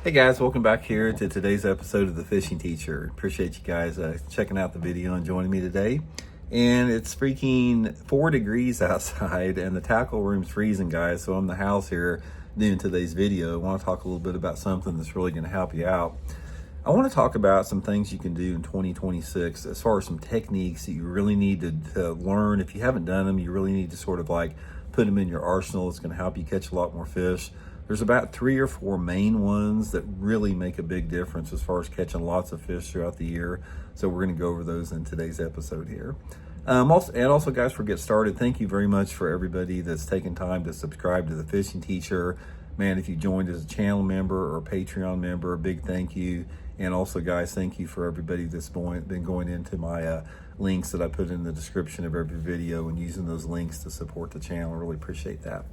Hey guys, welcome back here to today's episode of The Fishing Teacher. Appreciate you guys checking out the video and joining me today. And it's freaking 4 degrees outside and the tackle room's freezing, guys. So I'm in the house here doing today's video. I want to talk a little bit about something that's really going to help you out. I want to talk about some things you can do in 2026 as far as some techniques that you really need to learn. If you haven't done them, you really need to sort of like put them in your arsenal. It's going to help you catch a lot more fish. There's about 3 or 4 main ones that really make a big difference as far as catching lots of fish throughout the year. So we're going to go over those in today's episode here. Also, guys, before we get started, thank you very much for everybody that's taken time to subscribe to The Fishing Teacher. Man, if you joined as a channel member or a Patreon member, a big thank you. And also, guys, thank you for everybody that's been going into my links that I put in the description of every video and using those links to support the channel. I really appreciate that.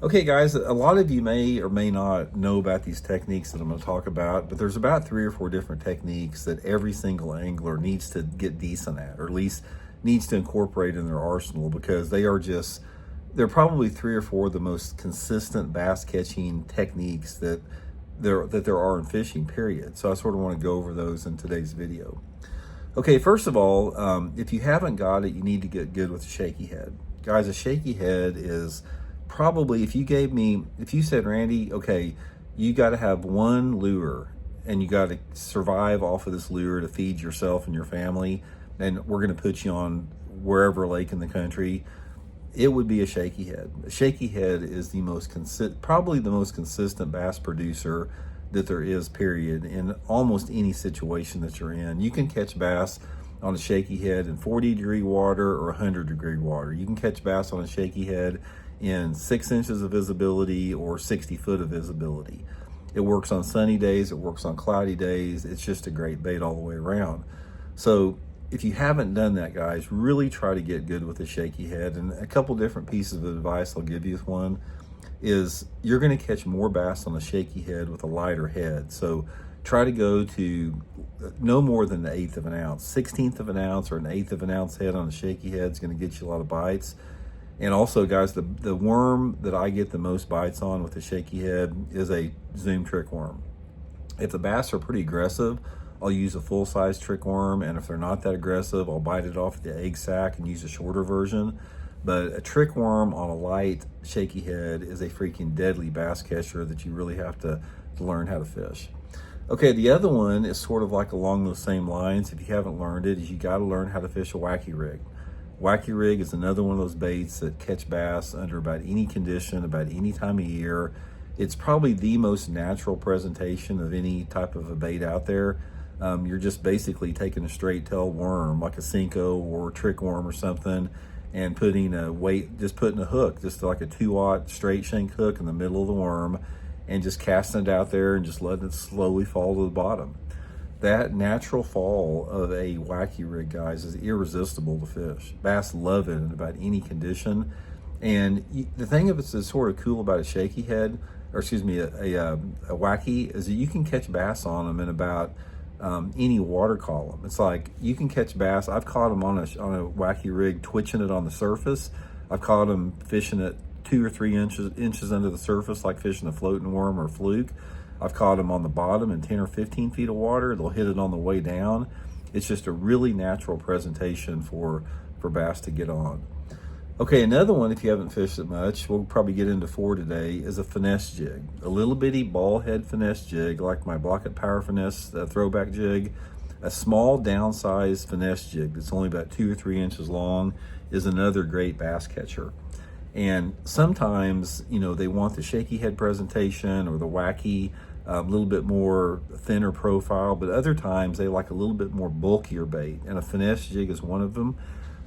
Okay, guys, a lot of you may or may not know about these techniques that I'm going to talk about, but there's about 3 or 4 different techniques that every single angler needs to get decent at, or at least needs to incorporate in their arsenal, because they're probably 3 or 4 of the most consistent bass catching techniques that there are in fishing, period. So I sort of want to go over those in today's video. Okay, first of all, if you haven't got it, you need to get good with a shaky head. Guys, a shaky head is probably, if you said, Randy, okay, you got to have one lure and you got to survive off of this lure to feed yourself and your family, and we're going to put you on wherever lake in the country, it would be a shaky head. A shaky head is probably the most consistent bass producer that there is, period, in almost any situation that you're in. You can catch bass on a shaky head in 40-degree water or 100-degree water. You can catch bass on a shaky head in 6 inches of visibility or 60 foot of visibility. It works on sunny days, it works on cloudy days. It's just a great bait all the way around. So if you haven't done that, guys, really try to get good with a shaky head. And a couple different pieces of advice I'll give you with one is you're going to catch more bass on a shaky head with a lighter head. So try to go to no more than 1/8 of an ounce. 1/16 of an ounce or 1/8 of an ounce head on a shaky head is going to get you a lot of bites. And also, guys, the worm that I get the most bites on with a shaky head is a zoom trick worm. If the bass are pretty aggressive, I'll use a full-size trick worm, and if they're not that aggressive, I'll bite it off the egg sac and use a shorter version. But a trick worm on a light shaky head is a freaking deadly bass catcher that you really have to learn how to fish. Okay, the other one is sort of like along those same lines. If you haven't learned it, is you got to learn how to fish a wacky rig. Wacky rig is another one of those baits that catch bass under about any condition, about any time of year. It's probably the most natural presentation of any type of a bait out there. You're just basically taking a straight tail worm like a Cinco or a trick worm or something and putting a hook, just like a 2/0 straight shank hook in the middle of the worm, and just casting it out there and just letting it slowly fall to the bottom. That natural fall of a wacky rig, guys, is irresistible to fish. Bass love it in about any condition. And the thing that's sort of cool about a shaky head, or excuse me, a wacky, is that you can catch bass on them in about any water column. It's like you can catch bass. I've caught them on a wacky rig, twitching it on the surface. I've caught them fishing it 2 or 3 inches under the surface, like fishing a floating worm or fluke. I've caught them on the bottom in 10 or 15 feet of water. They'll hit it on the way down. It's just a really natural presentation for bass to get on. Okay, another one, if you haven't fished it much, we'll probably get into 4 today, is a finesse jig. A little bitty ball head finesse jig, like my Blaukat Finesse Throwback jig. A small downsized finesse jig that's only about 2 or 3 inches long is another great bass catcher. And sometimes, they want the shaky head presentation or the wacky, a little bit more thinner profile, but other times they like a little bit more bulkier bait, and a finesse jig is one of them.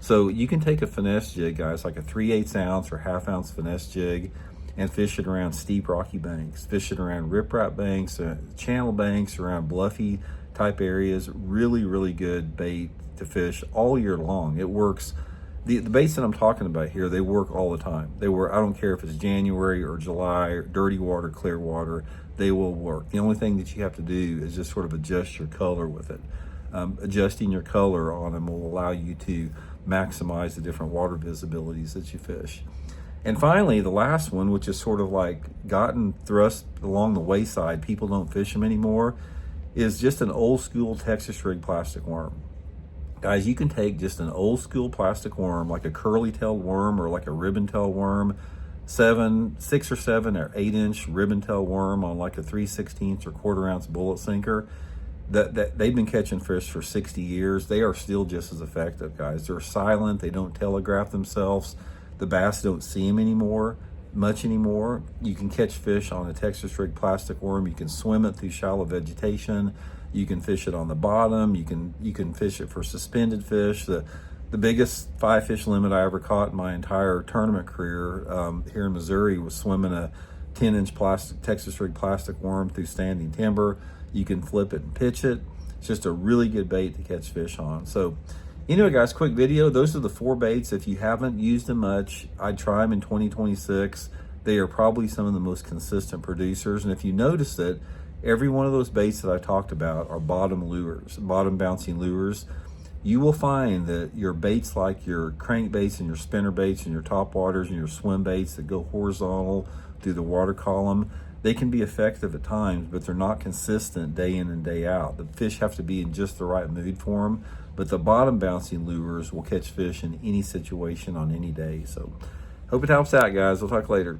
So you can take a finesse jig, guys, like a 3/8 ounce or 1/2 ounce finesse jig, and fish it around steep rocky banks, fish it around riprap banks, channel banks, around bluffy type areas. Really, really good bait to fish all year long. It works. The baits that I'm talking about here, they work all the time. I don't care if it's January or July, or dirty water, clear water, they will work. The only thing that you have to do is just sort of adjust your color with it. Adjusting your color on them will allow you to maximize the different water visibilities that you fish. And finally, the last one, which is sort of like gotten thrust along the wayside, people don't fish them anymore, is just an old school Texas rig plastic worm. Guys, you can take just an old school plastic worm, like a curly-tailed worm or like a ribbon-tailed worm, 6 or 7 or 8-inch ribbon-tailed worm on like a 3/16 or quarter-ounce bullet sinker. That they've been catching fish for 60 years. They are still just as effective, guys. They're silent. They don't telegraph themselves. The bass don't see them much anymore. You can catch fish on a Texas rig plastic worm. You can swim it through shallow vegetation. You can fish it on the bottom. You can fish it for suspended fish. The biggest 5-fish limit I ever caught in my entire tournament career here in Missouri was swimming a 10-inch Texas rig plastic worm through standing timber. You can flip it and pitch it. It's just a really good bait to catch fish on. So anyway, guys, quick video. Those are the 4 baits. If you haven't used them much, I'd try them in 2026. They are probably some of the most consistent producers. And if you notice that every one of those baits that I talked about are bottom bouncing lures, you will find that your baits like your crankbaits and your spinner baits and your top waters and your swim baits that go horizontal through the water column, they can be effective at times, but they're not consistent day in and day out. The fish have to be in just the right mood for them, but the bottom bouncing lures will catch fish in any situation on any day. So hope it helps out, guys. We'll talk later.